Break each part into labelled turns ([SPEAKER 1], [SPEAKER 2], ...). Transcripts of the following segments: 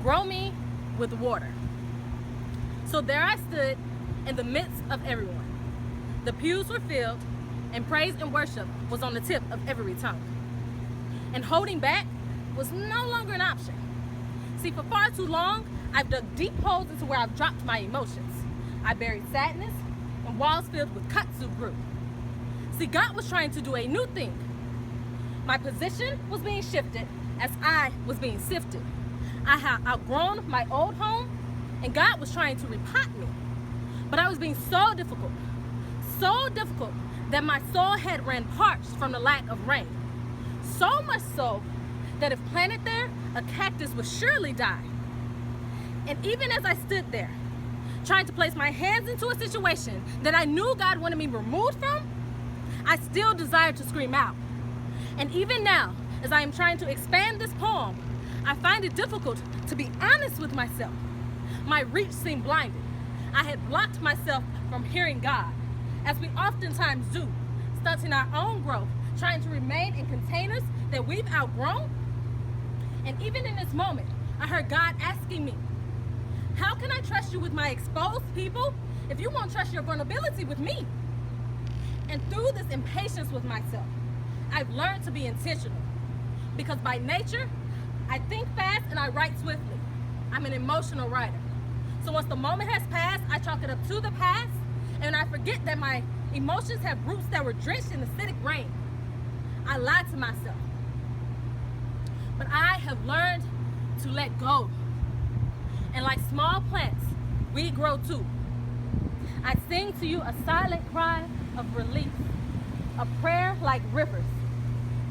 [SPEAKER 1] grow me with water. So there I stood in the midst of everyone. The pews were filled, and praise and worship was on the tip of every tongue. And holding back was no longer an option. See, for far too long, I've dug deep holes into where I've dropped my emotions. I buried sadness, and walls filled with kudzu grew. See, God was trying to do a new thing. My position was being shifted as I was being sifted. I had outgrown my old home, and God was trying to repot me. But I was being so difficult that my soul had ran parched from the lack of rain. So much so that if planted there, a cactus would surely die. And even as I stood there, trying to place my hands into a situation that I knew God wanted me removed from, I still desired to scream out. And even now, as I am trying to expand this poem, I find it difficult to be honest with myself. My reach seemed blinded. I had blocked myself from hearing God, as we oftentimes do, stunting our own growth, trying to remain in containers that we've outgrown. And even in this moment, I heard God asking me, how can I trust you with my exposed people if you won't trust your vulnerability with me? And through this impatience with myself, I've learned to be intentional. Because by nature, I think fast and I write swiftly. I'm an emotional writer. So once the moment has passed, I chalk it up to the past, and I forget that my emotions have roots that were drenched in acidic rain. I lied to myself. But I have learned to let go. And like small plants, we grow too. I sing to you a silent cry of relief, a prayer like rivers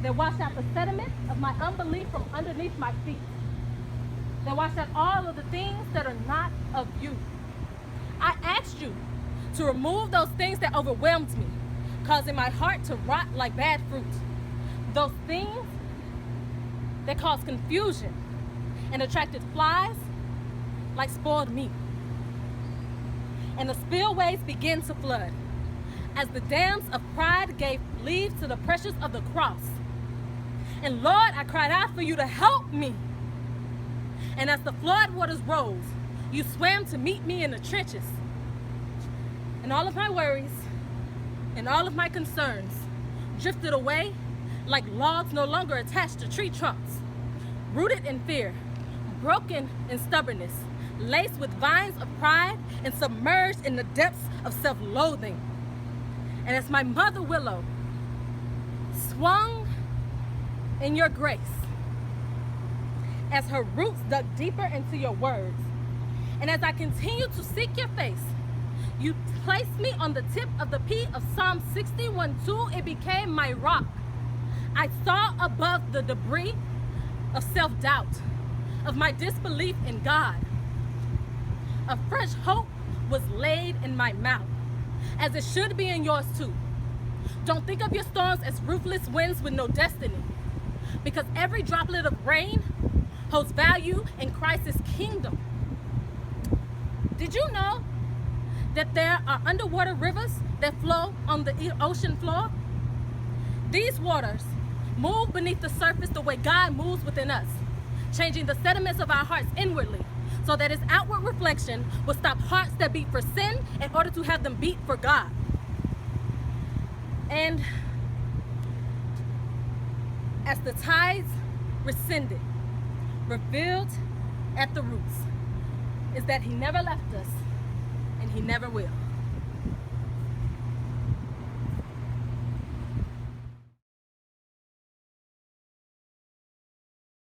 [SPEAKER 1] that wash out the sediment of my unbelief from underneath my feet, that wash out all of the things that are not of you. I asked you to remove those things that overwhelmed me, causing my heart to rot like bad fruit. Those things that caused confusion and attracted flies like spoiled meat. And the spillways began to flood as the dams of pride gave leave to the pressures of the cross. And Lord, I cried out for you to help me. And as the flood waters rose, you swam to meet me in the trenches. And all of my worries and all of my concerns drifted away like logs no longer attached to tree trunks, rooted in fear, broken in stubbornness, laced with vines of pride and submerged in the depths of self-loathing. And as my mother willow swung in your grace, as her roots dug deeper into your words, and as I continue to seek your face, you placed me on the tip of the P of Psalm 61:2. It became my rock. I saw above the debris of self-doubt, of my disbelief in God. A fresh hope was laid in my mouth, as it should be in yours too. Don't think of your storms as ruthless winds with no destiny, because every droplet of rain holds value in Christ's kingdom. Did you know that there are underwater rivers that flow on the ocean floor? These waters move beneath the surface the way God moves within us, changing the sediments of our hearts inwardly, so that its outward reflection will stop hearts that beat for sin in order to have them beat for God. And as the tides rescinded, revealed at the roots, is that he never left us and he never will.